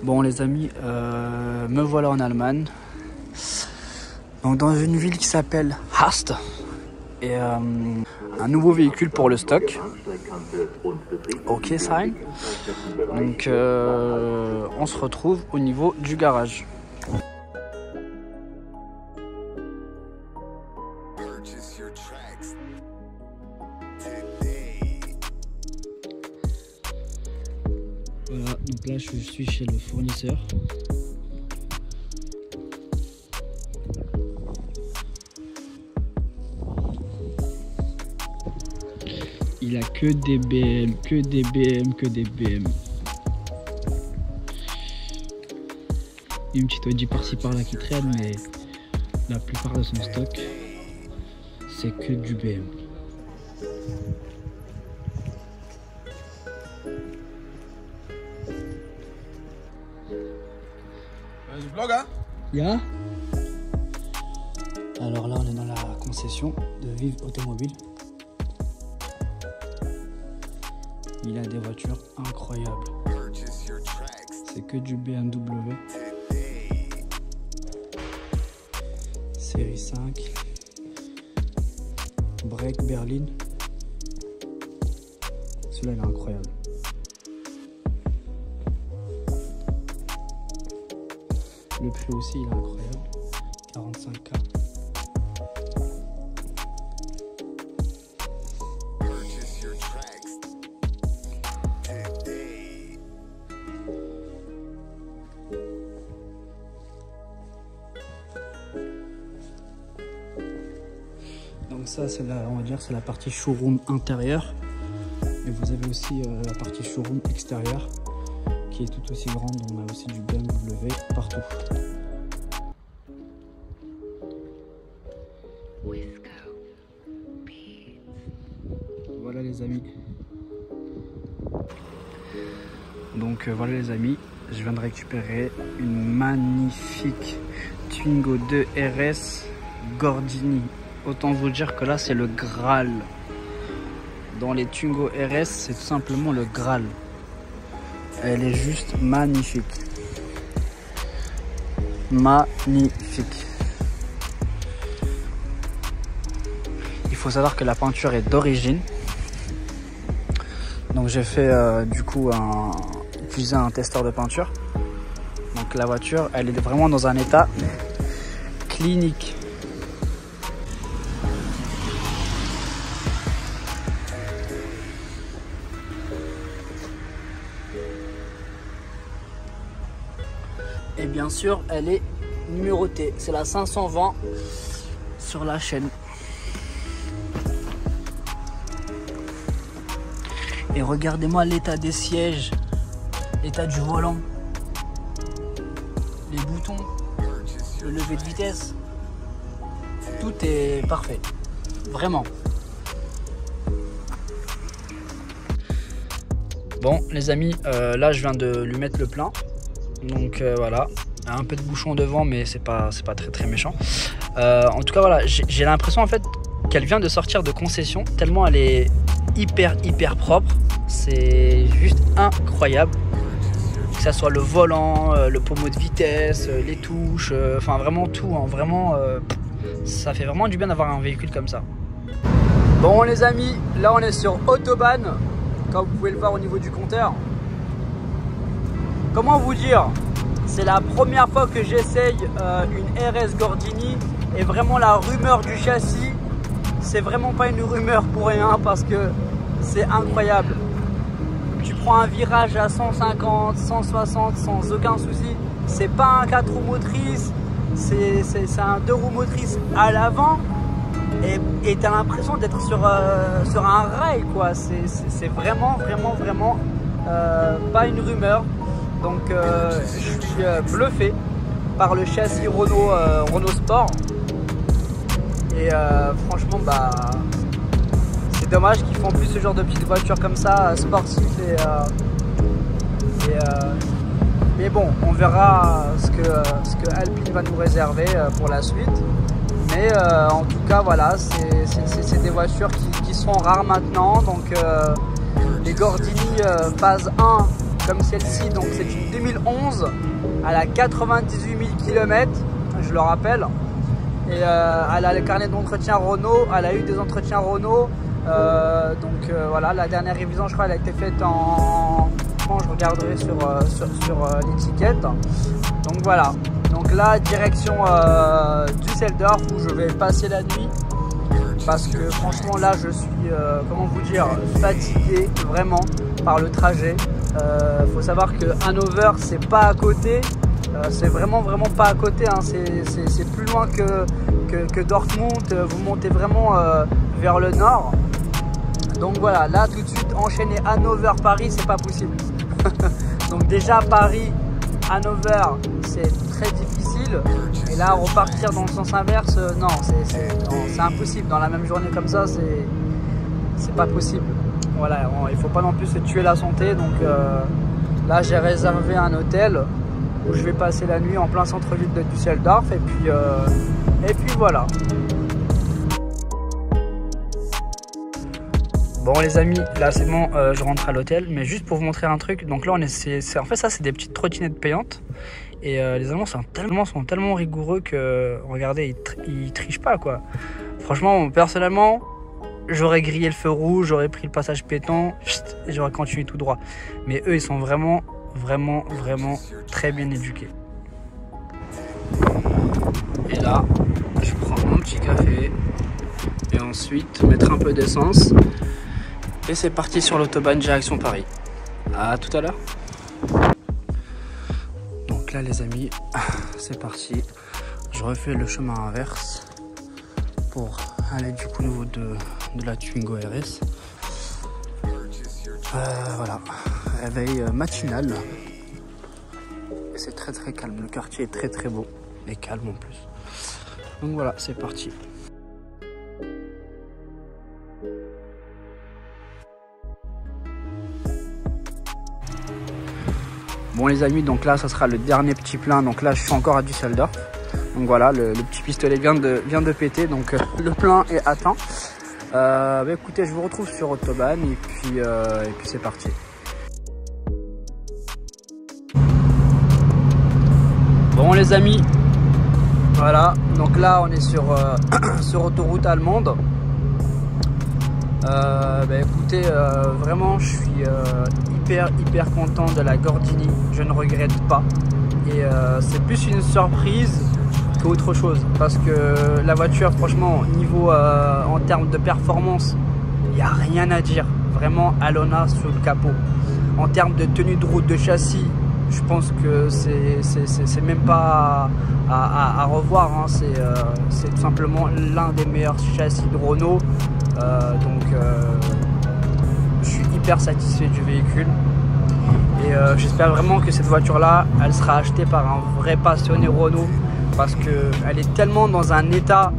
Bon les amis, me voilà en Allemagne. Donc dans une ville qui s'appelle Hast. Et un nouveau véhicule pour le stock. Ok sign. Donc on se retrouve au niveau du garage. Voilà, donc là je suis chez le fournisseur. Il a que des BM, que des BM, que des BM. Une petite Audi par-ci par-là qui traîne, mais la plupart de son stock, c'est que du BM. Yeah. Alors là, on est dans la concession de Vive Automobile. Il a des voitures incroyables. C'est que du BMW. Série 5. Break Berlin. Celui-là, il est incroyable. Le prix aussi, il est incroyable. 45K. Donc ça, c'est on va dire, c'est la partie showroom intérieure. Et vous avez aussi la partie showroom extérieure qui est tout aussi grande. On a aussi du BMW partout. Voilà les amis. Donc voilà les amis, je viens de récupérer une magnifique Twingo 2 RS Gordini. Autant vous dire que là c'est le Graal. Dans les Twingo RS, c'est tout simplement le Graal. Elle est juste magnifique. Magnifique. Il faut savoir que la peinture est d'origine. Donc j'ai fait du coup utiliser un testeur de peinture. Donc la voiture, elle est vraiment dans un état clinique. Et bien sûr, elle est numérotée. C'est la 520 sur la chaîne. Et regardez-moi l'état des sièges, l'état du volant, les boutons, le lever de vitesse. Tout est parfait. Vraiment. Bon, les amis, là, je viens de lui mettre le plein. Donc voilà, un peu de bouchon devant, mais c'est pas très méchant. En tout cas voilà, j'ai l'impression en fait qu'elle vient de sortir de concession tellement elle est hyper propre. C'est juste incroyable. Que ça soit le volant, le pommeau de vitesse, les touches, enfin vraiment tout. Hein, vraiment, ça fait vraiment du bien d'avoir un véhicule comme ça. Bon les amis, là on est sur Autobahn, comme vous pouvez le voir au niveau du compteur. Comment vous dire, c'est la première fois que j'essaye une RS Gordini et vraiment la rumeur du châssis, c'est vraiment pas une rumeur pour rien parce que c'est incroyable. Tu prends un virage à 150, 160 sans aucun souci, c'est pas un 4 roues motrices, c'est un 2 roues motrices à l'avant et tu as l'impression d'être sur un rail quoi. C'est vraiment pas une rumeur. Donc je suis bluffé par le châssis Renault Sport et franchement bah c'est dommage qu'ils font plus ce genre de petites voitures comme ça sportives mais bon on verra ce que Alpine va nous réserver pour la suite, mais en tout cas voilà c'est des voitures qui sont rares maintenant. Donc les Gordini phase 1 comme celle-ci. Donc c'est une 2011, elle a 98 000 km, je le rappelle. Et elle a le carnet d'entretien Renault, elle a eu des entretiens Renault. Voilà, la dernière révision je crois elle a été faite en... Je regarderai sur l'étiquette. Donc voilà, donc là direction Düsseldorf où je vais passer la nuit. Parce que franchement là je suis, comment vous dire, fatigué vraiment par le trajet. Faut savoir que Hannover c'est pas à côté, c'est vraiment pas à côté, hein. C'est plus loin que Dortmund, vous montez vraiment vers le nord. Donc voilà, là tout de suite enchaîner Hannover-Paris c'est pas possible. Donc déjà Paris, Hannover c'est très difficile. Et là repartir dans le sens inverse, non c'est impossible. Dans la même journée comme ça c'est pas possible. Voilà, il faut pas non plus se tuer la santé. Donc là j'ai réservé un hôtel où je vais passer la nuit en plein centre-ville de Düsseldorf. Et puis voilà. Bon les amis, là c'est bon, je rentre à l'hôtel, mais juste pour vous montrer un truc. Donc là en fait ça c'est des petites trottinettes payantes. Et les Allemands sont tellement rigoureux que, regardez, ils trichent pas quoi. Franchement, personnellement, j'aurais grillé le feu rouge, j'aurais pris le passage piéton, et j'aurais continué tout droit. Mais eux, ils sont vraiment très bien éduqués. Et là, je prends mon petit café, et ensuite mettre un peu d'essence. Et c'est parti sur l'autobahn direction Paris. À tout à l'heure. Donc là les amis, c'est parti. Je refais le chemin inverse pour aller du coup au niveau de la Twingo RS. Voilà, réveil matinal. Et c'est très calme. Le quartier est très beau et calme en plus. Donc voilà, c'est parti. Bon les amis, donc là ça sera le dernier petit plein. Donc là je suis encore à Düsseldorf. Donc voilà, le petit pistolet vient de péter. Donc le plein est atteint. Écoutez, je vous retrouve sur Autobahn et puis c'est parti. Bon les amis, voilà, donc là on est sur autoroute allemande. Écoutez, vraiment je suis hyper content de la Gordini, je ne regrette pas. Et c'est plus une surprise qu'autre chose, parce que la voiture franchement niveau en termes de performance, il n'y a rien à dire. Vraiment Alona sous le capot. En termes de tenue de route, de châssis, je pense que c'est même pas à revoir, hein. C'est tout simplement l'un des meilleurs châssis de Renault. Je suis hyper satisfait du véhicule et j'espère vraiment que cette voiture là elle sera achetée par un vrai passionné Renault, parce qu'elle est tellement dans un état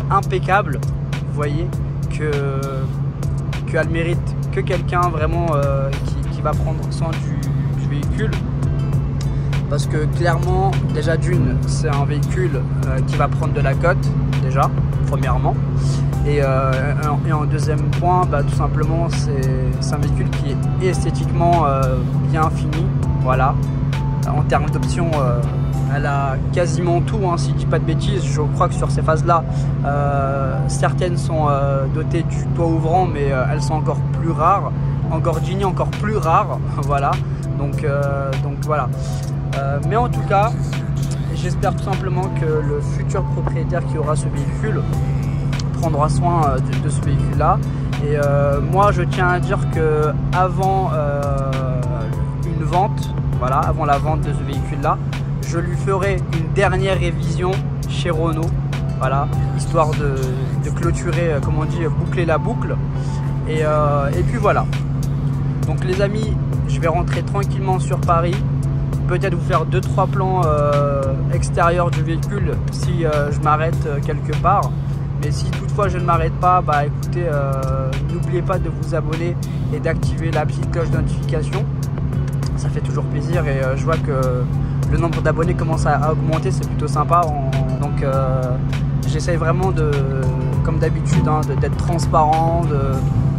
impeccable, vous voyez, qu'elle mérite que quelqu'un vraiment qui va prendre soin du véhicule. Parce que clairement, déjà d'une, c'est un véhicule qui va prendre de la cote, déjà, premièrement. Et en deuxième point, tout simplement, c'est un véhicule qui est esthétiquement bien fini. Voilà. En termes d'options, elle a quasiment tout, hein, si je ne dis pas de bêtises. Je crois que sur ces phases-là, certaines sont dotées du toit ouvrant, mais elles sont encore plus rares. En Gordini, encore plus rares. Voilà. Donc voilà. Mais en tout cas, j'espère tout simplement que le futur propriétaire qui aura ce véhicule prendra soin de ce véhicule là. Et moi je tiens à dire que avant une vente, voilà, avant la vente de ce véhicule là, je lui ferai une dernière révision chez Renault, voilà, histoire de clôturer, comme on dit, boucler la boucle. Et puis voilà. Donc les amis, je vais rentrer tranquillement sur Paris, peut-être vous faire 2-3 plans extérieurs du véhicule si je m'arrête quelque part. Mais si toutefois je ne m'arrête pas, écoutez, n'oubliez pas de vous abonner et d'activer la petite cloche de notification. Ça fait toujours plaisir et je vois que le nombre d'abonnés commence à augmenter, c'est plutôt sympa. Donc j'essaye vraiment comme d'habitude, hein, d'être transparent,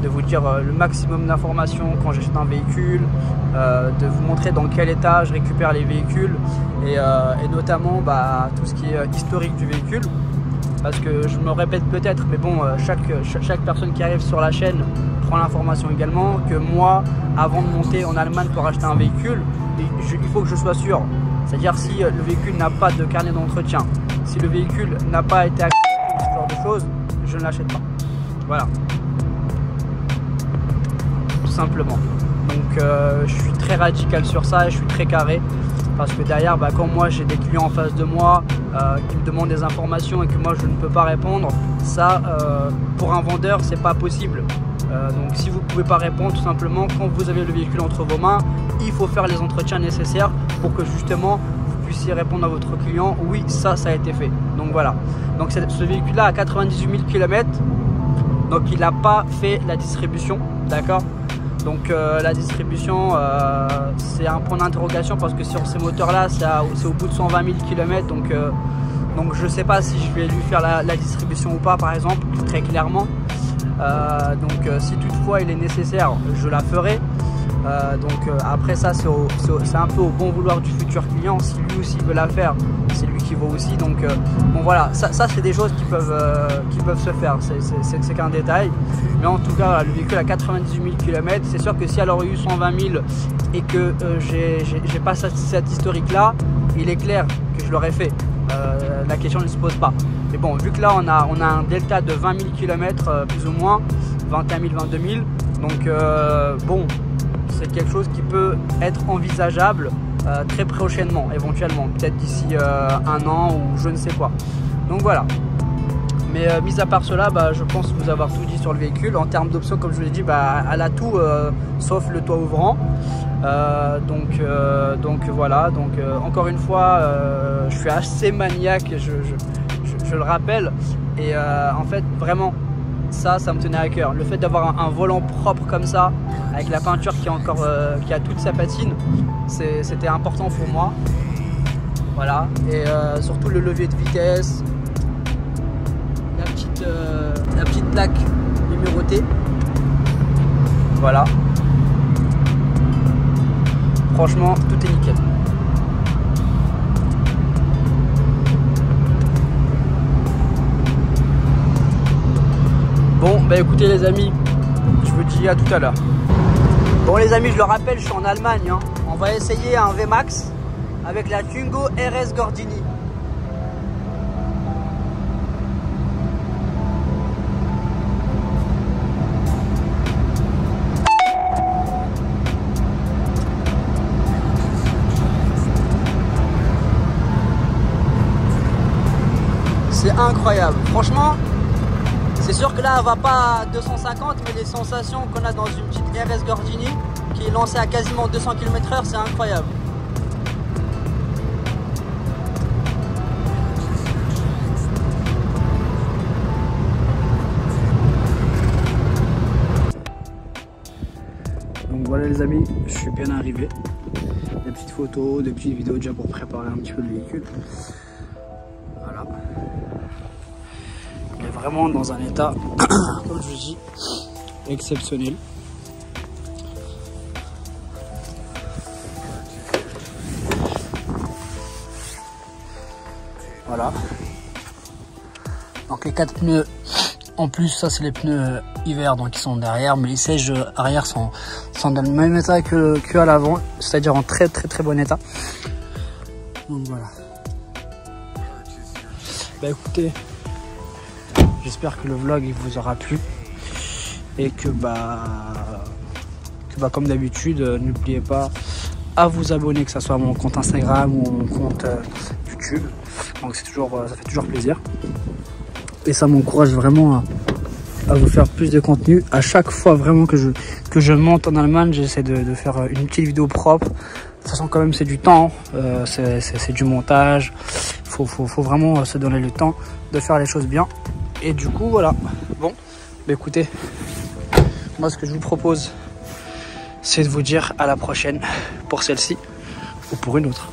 de vous dire le maximum d'informations quand j'achète un véhicule, de vous montrer dans quel état je récupère les véhicules et notamment tout ce qui est historique du véhicule. Parce que je me répète peut-être, mais bon, chaque personne qui arrive sur la chaîne prend l'information également que moi, avant de monter en Allemagne pour acheter un véhicule, il faut que je sois sûr. C'est-à-dire si le véhicule n'a pas de carnet d'entretien, si le véhicule n'a pas été acquis, ce genre de choses, je ne l'achète pas. Voilà. Tout simplement. Donc je suis très radical sur ça et je suis très carré. Parce que derrière, quand moi j'ai des clients en face de moi qui me demandent des informations et que moi je ne peux pas répondre, ça pour un vendeur c'est pas possible. Donc si vous ne pouvez pas répondre, tout simplement quand vous avez le véhicule entre vos mains, il faut faire les entretiens nécessaires pour que justement vous puissiez répondre à votre client, oui ça a été fait. Donc voilà, donc ce véhicule là a 98 000 km, donc il n'a pas fait la distribution, d'accord. Donc la distribution c'est un point d'interrogation parce que sur ces moteurs là c'est au bout de 120 000 km, donc je ne sais pas si je vais lui faire la distribution ou pas par exemple, très clairement. Donc si toutefois il est nécessaire, je la ferai. Après ça c'est un peu au bon vouloir du futur client. Si lui aussi veut la faire, c'est lui qui vaut aussi. Donc bon voilà, ça c'est des choses qui peuvent se faire, c'est qu'un détail. Mais en tout cas le véhicule a 98 000 km. C'est sûr que si elle aurait eu 120 000 et que j'ai pas cette historique là, il est clair que je l'aurais fait. La question ne se pose pas. Mais bon, vu que là on a un delta de 20 000 km plus ou moins, 21 000, 22 000, donc bon, c'est quelque chose qui peut être envisageable très prochainement, éventuellement, peut-être d'ici un an ou je ne sais quoi. Donc voilà. Mais mis à part cela, je pense vous avoir tout dit sur le véhicule. En termes d'options, comme je vous l'ai dit, elle a tout sauf le toit ouvrant. Donc voilà, encore une fois je suis assez maniaque, je le rappelle, et en fait vraiment ça me tenait à cœur, le fait d'avoir un volant propre comme ça avec la peinture qui a toute sa patine, c'était important pour moi. Voilà, et surtout le levier de vitesse, la petite plaque numérotée, voilà. Franchement, tout est nickel. Bon, écoutez les amis, je vous dis à tout à l'heure. Bon les amis, je le rappelle, je suis en Allemagne. On va essayer un VMAX avec la Twingo RS Gordini. C'est incroyable, franchement. C'est sûr que là elle va pas à 250, mais les sensations qu'on a dans une petite RS Gordini qui est lancée à quasiment 200 km/h, c'est incroyable. Donc voilà les amis, je suis bien arrivé. Des petites photos, des petites vidéos déjà pour préparer un petit peu le véhicule. Voilà. Il est vraiment dans un état, comme je vous dis, exceptionnel. Voilà. Donc les 4 pneus en plus, ça c'est les pneus hiver, donc ils sont derrière, mais les sièges arrière sont dans le même état que à l'avant, c'est-à-dire en très bon état. Donc voilà. Écoutez, j'espère que le vlog il vous aura plu et que comme d'habitude, n'oubliez pas à vous abonner, que ce soit à mon compte Instagram ou mon compte YouTube. Donc c'est toujours, ça fait toujours plaisir et ça m'encourage vraiment à vous faire plus de contenu. À chaque fois vraiment que je monte en Allemagne, j'essaie de faire une petite vidéo propre. De toute façon quand même c'est du temps, c'est du montage, faut vraiment se donner le temps de faire les choses bien. Et du coup voilà, bon écoutez, moi ce que je vous propose c'est de vous dire à la prochaine pour celle-ci ou pour une autre.